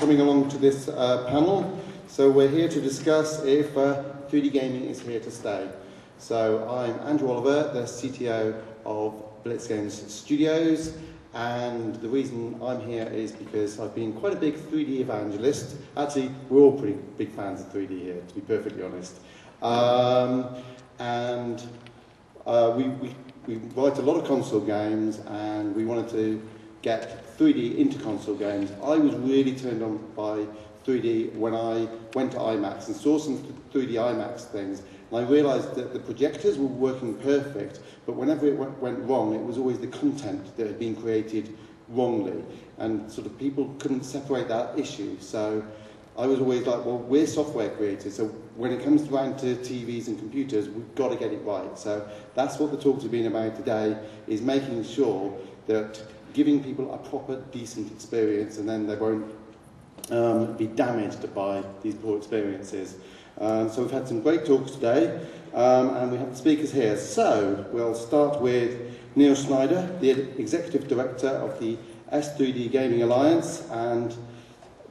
coming along to this panel. So we're here to discuss if 3D gaming is here to stay. So I'm Andrew Oliver, the CTO of Blitz Games Studios, and the reason I'm here is because I've been quite a big 3D evangelist. Actually, we're all pretty big fans of 3D here, to be perfectly honest. We write a lot of console games, and we wanted to get 3D into console games. I was really turned on by 3D when I went to IMAX and saw some 3D IMAX things, and I realised that the projectors were working perfect, but whenever it went wrong, it was always the content that had been created wrongly, and sort of people couldn't separate that issue. So I was always like, well, we're software creators, so when it comes around to TVs and computers, we've got to get it right. So that's what the talks have been about today, is making sure that giving people a proper, decent experience, and then they won't be damaged by these poor experiences. So we've had some great talks today, and we have the speakers here. So we'll start with Neil Schneider, the Executive Director of the S3D Gaming Alliance, and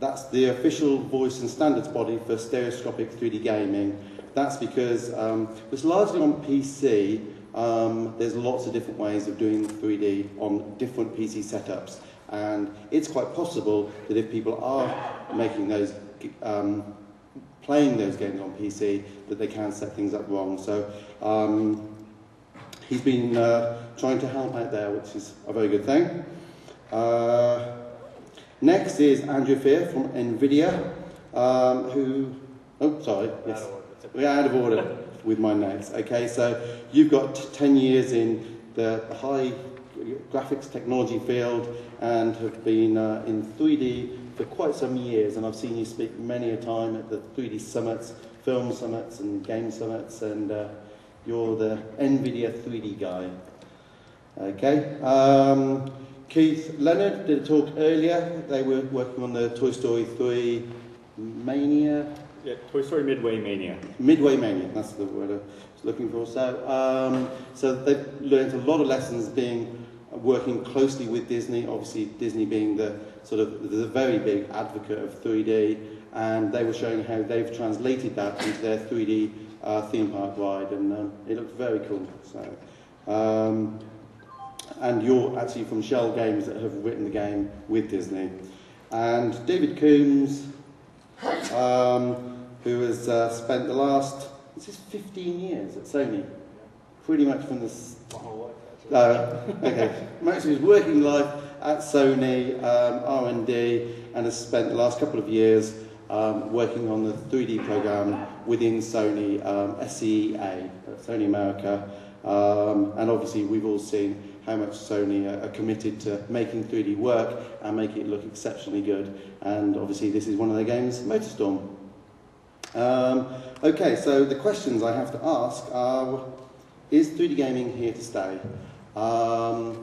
that's the official voice and standards body for stereoscopic 3D gaming. That's because it's largely on PC. There's lots of different ways of doing 3D on different PC setups, and it's quite possible that if people are making those, playing those games on PC, that they can set things up wrong. So he's been trying to help out there, which is a very good thing. Next is Andrew Fear from Nvidia, we're out of order with my notes. Okay, so you've got 10 years in the high graphics technology field and have been in 3D for quite some years, and I've seen you speak many a time at the 3D summits, film summits and game summits, and you're the Nvidia 3D guy. Okay. Keith Leonard did a talk earlier. They were working on the Toy Story 3 Mania. Yeah, Toy Story Midway Mania. Midway Mania, that's the word I was looking for. So they've learned a lot of lessons working closely with Disney, obviously Disney being the very big advocate of 3D, and they were showing how they've translated that into their 3D theme park ride, and it looked very cool. So. And you're actually from Schell Games that have written the game with Disney. And David Coombes, who has spent the last, 15 years at Sony, pretty much from the... okay, most of his working life at Sony, R&D, and has spent the last couple of years working on the 3D program within Sony, SCEA, Sony America. And obviously we've all seen how much Sony are committed to making 3D work and making it look exceptionally good. And obviously this is one of their games, MotorStorm. Okay, so the questions I have to ask are, is 3D gaming here to stay? Well,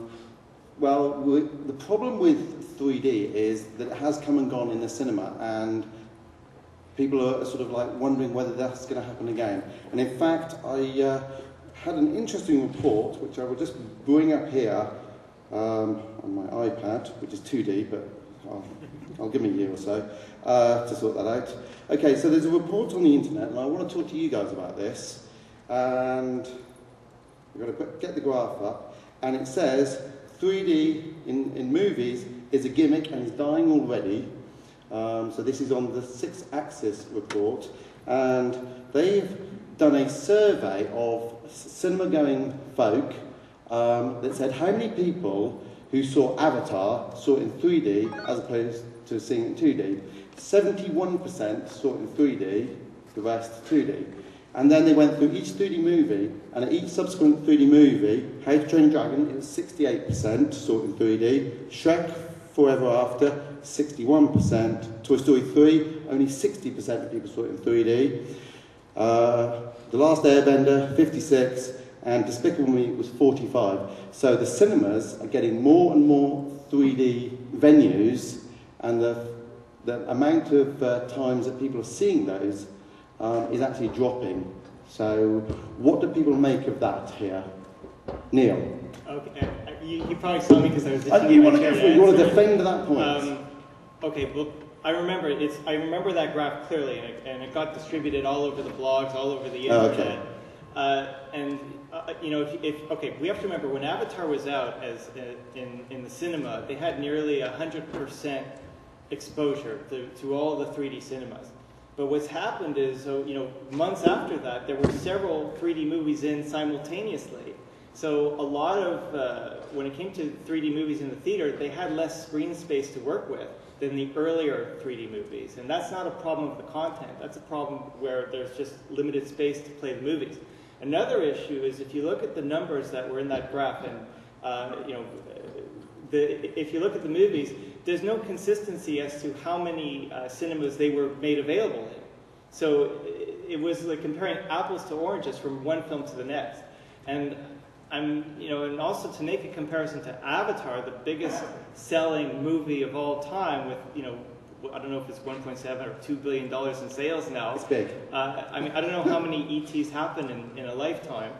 the problem with 3D is that it has come and gone in the cinema, and people are sort of like wondering whether that's going to happen again. And in fact, I had an interesting report, which I will just bring up here on my iPad, which is 2D, but I'll give me a year or so to sort that out. Okay, so there's a report on the internet, and I want to talk to you guys about this. And we've got to get the graph up, and it says 3D in movies is a gimmick and is dying already. So this is on the 6-axis report, and they've done a survey of cinema-going folk that said how many people who saw Avatar saw it in 3D as opposed to seeing it in 2D. 71% saw it in 3D, the rest 2D. And then they went through each 3D movie, and at each subsequent 3D movie, How to Train Your Dragon, it was 68% saw it in 3D, Shrek Forever After, 61%, Toy Story 3, only 60% of people saw it in 3D, The Last Airbender, 56, and Despicable Me was 45. So the cinemas are getting more and more 3D venues, and the amount of times that people are seeing those is actually dropping. So what do people make of that here? Neil? Okay, you probably saw me because I was... You want to defend that point? Okay, well, I remember that graph clearly, and it got distributed all over the blogs, all over the internet. You know, we have to remember when Avatar was out in the cinema, they had nearly 100% exposure to all the 3D cinemas. But what's happened is, you know, months after that, there were several 3D movies in simultaneously. So a lot of, when it came to 3D movies in the theater, they had less screen space to work with than the earlier 3D movies. And that's not a problem with the content. That's a problem where there's just limited space to play the movies. Another issue is if you look at the numbers that were in that graph, and you know, if you look at the movies, there's no consistency as to how many cinemas they were made available in. So it was like comparing apples to oranges from one film to the next. And you know, and also to make a comparison to Avatar, the biggest selling movie of all time, with, you know, I don't know if it's 1.7 or $2 billion in sales now. It's big. I mean, I don't know how many ETs happen in a lifetime.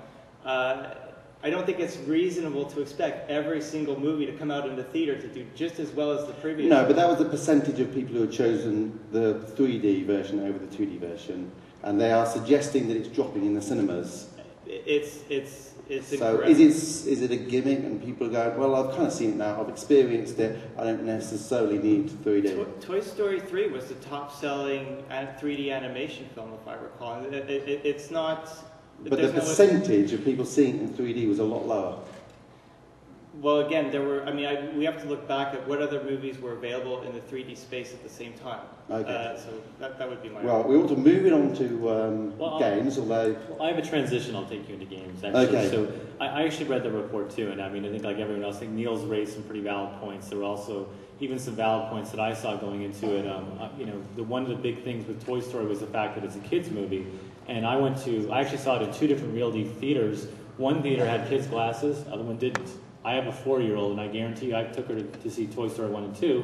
I don't think it's reasonable to expect every single movie to come out in the theater to do just as well as the previous. No, but that was the percentage of people who had chosen the 3D version over the 2D version, and they are suggesting that it's dropping in the cinemas. It's so incorrect. is it a gimmick, and people go, well, I've kind of seen it now, I've experienced it, I don't necessarily need 3D. Toy Story 3 was the top-selling 3D animation film, if I recall. It's not... But the percentage of people seeing it in 3D was a lot lower. Well, again, there were. I mean, we have to look back at what other movies were available in the 3D space at the same time. Okay. So that would be my. Well, we ought to move it on to games, although. Well, I have a transition. I'll take you into games. Actually. Okay. So I actually read the report too, and I mean, I think like everyone else, I think Neil's raised some pretty valid points. There were also even some valid points that I saw going into it. You know, one of the big things with Toy Story was the fact that it's a kids movie. And I actually saw it in two different Realty theaters. One theater had kids' glasses, the other one didn't. I have a 4-year-old, and I guarantee you I took her to see Toy Story 1 and 2.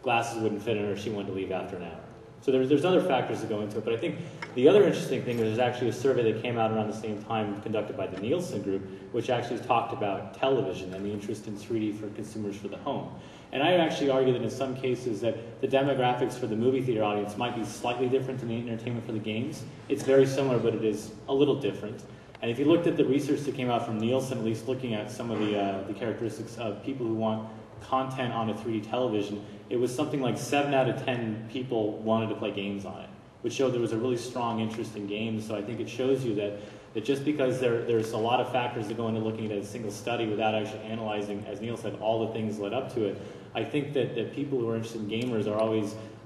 Glasses wouldn't fit in her. She wanted to leave after an hour. So there's other factors that go into it. But I think the other interesting thing is there's actually a survey that came out around the same time conducted by the Nielsen Group, which actually talked about television and the interest in 3D for consumers for the home. And I actually argue that in some cases that the demographics for the movie theater audience might be slightly different than the entertainment for the games. It's very similar, but it is a little different. And if you looked at the research that came out from Nielsen, at least looking at some of the characteristics of people who want content on a 3D television, it was something like 7 out of 10 people wanted to play games on it, which showed there was a really strong interest in games. So I think it shows you that just because there's a lot of factors that go into looking at a single study without actually analyzing, as Neil said, all the things led up to it, I think that people who are interested in gamers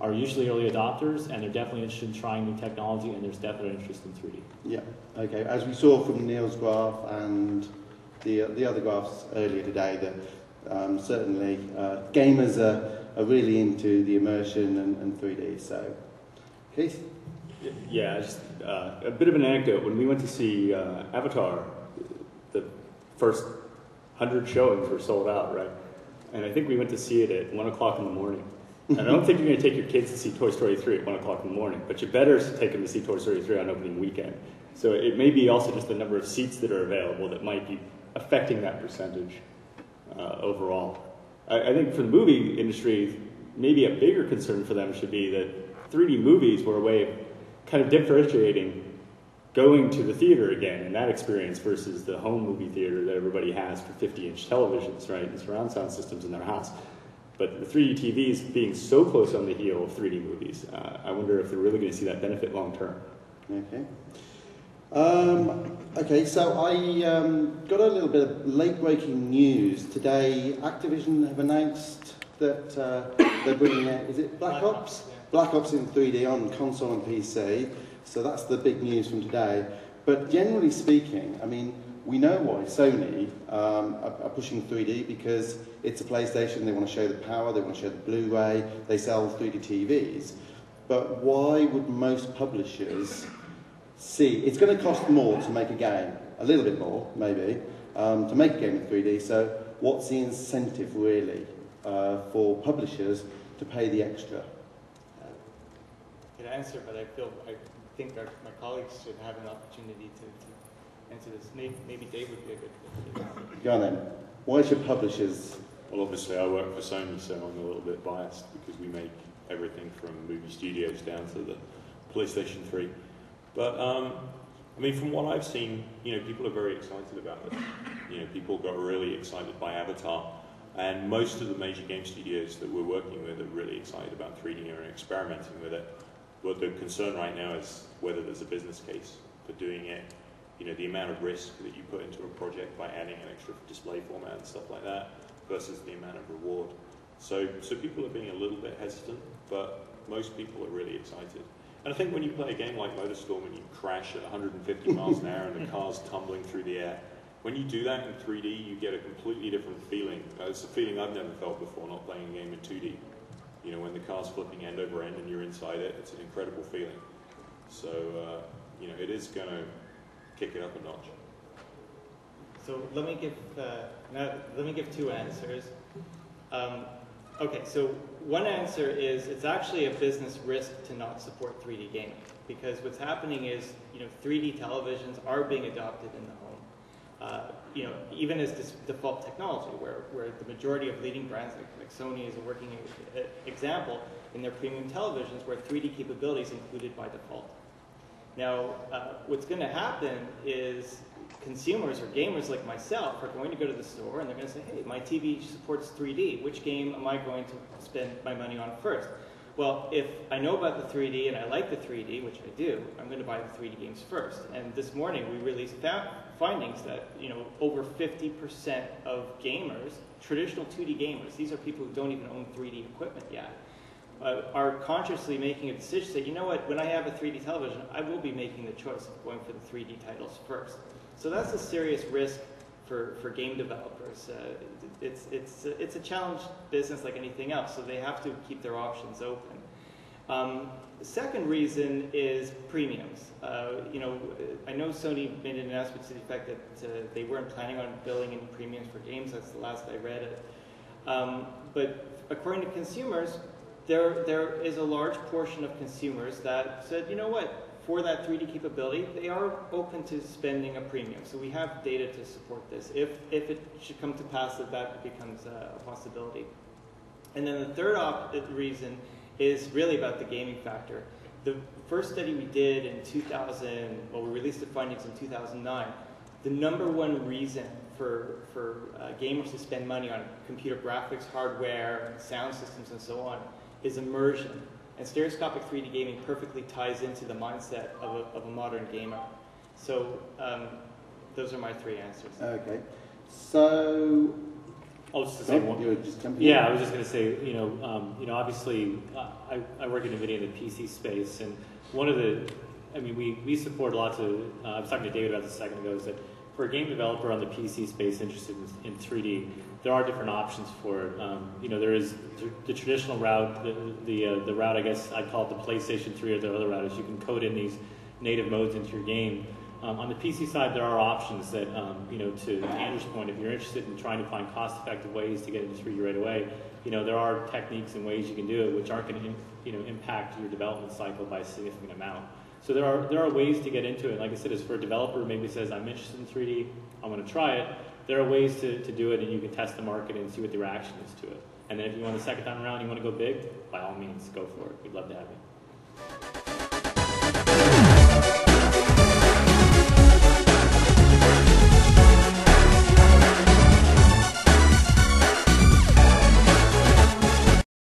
are usually early adopters, and they're definitely interested in trying new technology, and there's definitely interest in 3D. Yeah, okay. As we saw from Neil's graph and the other graphs earlier today, that certainly gamers are really into the immersion and 3D. So, Keith? Yeah, just a bit of an anecdote. When we went to see Avatar, the first 100 showings were sold out, right? And I think we went to see it at 1 o'clock in the morning. And I don't think you're going to take your kids to see Toy Story 3 at 1 o'clock in the morning, but you better take them to see Toy Story 3 on opening weekend. So it may be also just the number of seats that are available that might be affecting that percentage overall. I think for the movie industry, maybe a bigger concern for them should be that 3D movies were a way of kind of differentiating going to the theater again and that experience versus the home movie theater that everybody has for 50-inch televisions, right, and surround sound systems in their house. But the 3D TVs being so close on the heel of 3D movies, I wonder if they're really going to see that benefit long term. Okay. Okay, so I got a little bit of late-breaking news. Today, Activision have announced that they're bringing out, is it Black Ops? Yeah. Black Ops in 3D on console and PC. So that's the big news from today. But generally speaking, I mean, we know why Sony are pushing 3D, because it's a PlayStation, they want to show the power, they want to show the Blu-ray, they sell 3D TVs. But why would most publishers see, it's going to cost more to make a game, a little bit more maybe, to make a game in 3D, so what's the incentive really for publishers to pay the extra? I could answer, but I think my colleagues should have an opportunity to answer this. Maybe Dave would be a good fit. Go on then. Why should publishers? Well, obviously I work for Sony, so I'm a little bit biased because we make everything from movie studios down to the PlayStation 3. But I mean, from what I've seen, people are very excited about this. People got really excited by Avatar, and most of the major game studios that we're working with are really excited about 3D and experimenting with it. But the concern right now is whether there's a business case for doing it. The amount of risk that you put into a project by adding an extra display format and stuff like that versus the amount of reward. So people are being a little bit hesitant, but most people are really excited. And I think when you play a game like Motorstorm and you crash at 150 miles an hour and the car's tumbling through the air, when you do that in 3D, you get a completely different feeling. It's a feeling I've never felt before, not playing a game in 2D. When the car's flipping end over end and you're inside it, it's an incredible feeling. So, it is going to kick it up a notch. So let me give two answers. Okay, so one answer is it's actually a business risk to not support 3D gaming, because what's happening is 3D televisions are being adopted in the home. Even as this default technology, where the majority of leading brands like Sony is a working example in their premium televisions where 3D capability is included by default. Now, what's going to happen is consumers or gamers like myself are going to go to the store and they're going to say, hey, my TV supports 3D. Which game am I going to spend my money on first? Well, if I know about the 3D and I like the 3D, which I do, I'm going to buy the 3D games first. And this morning we released findings that over 50% of gamers, traditional 2D gamers, these are people who don't even own 3D equipment yet, are consciously making a decision to say, you know what, when I have a 3D television, I will be making the choice of going for the 3D titles first. So that's a serious risk for game developers. It's a challenge business like anything else, so they have to keep their options open. The second reason is premiums. I know Sony made an announcement to the effect that they weren't planning on billing any premiums for games. That's the last I read it. But according to consumers, there is a large portion of consumers that said, you know what, for that 3D capability, they are open to spending a premium. So we have data to support this. If it should come to pass that becomes a possibility. And then the third reason is really about the gaming factor. The first study we did in 2000, well, we released the findings in 2009. The number one reason for gamers to spend money on computer graphics, hardware, sound systems, and so on is immersion. And stereoscopic 3D gaming perfectly ties into the mindset of a modern gamer. So those are my three answers. Okay. So... I'll just say one. You were just jumping Yeah, in. I was just going to say, obviously, I work at Nvidia in the PC space, and one of the, we support lots of. I was talking to David about this a second ago. Is that for a game developer on the PC space interested in 3D, there are different options for it. There is the traditional route, the route I guess I'd call it the PlayStation 3, or the other route is you can code in these native modes into your game. On the PC side, there are options that, to Andrew's point, if you're interested in trying to find cost-effective ways to get into 3D right away, there are techniques and ways you can do it which aren't going to, impact your development cycle by a significant amount. So there are ways to get into it. Like I said, as for a developer who maybe says, I'm interested in 3D, I want to try it, there are ways to do it, and you can test the market and see what the reaction is to it. And then if you want the second time around, you want to go big, by all means, go for it. We'd love to have you.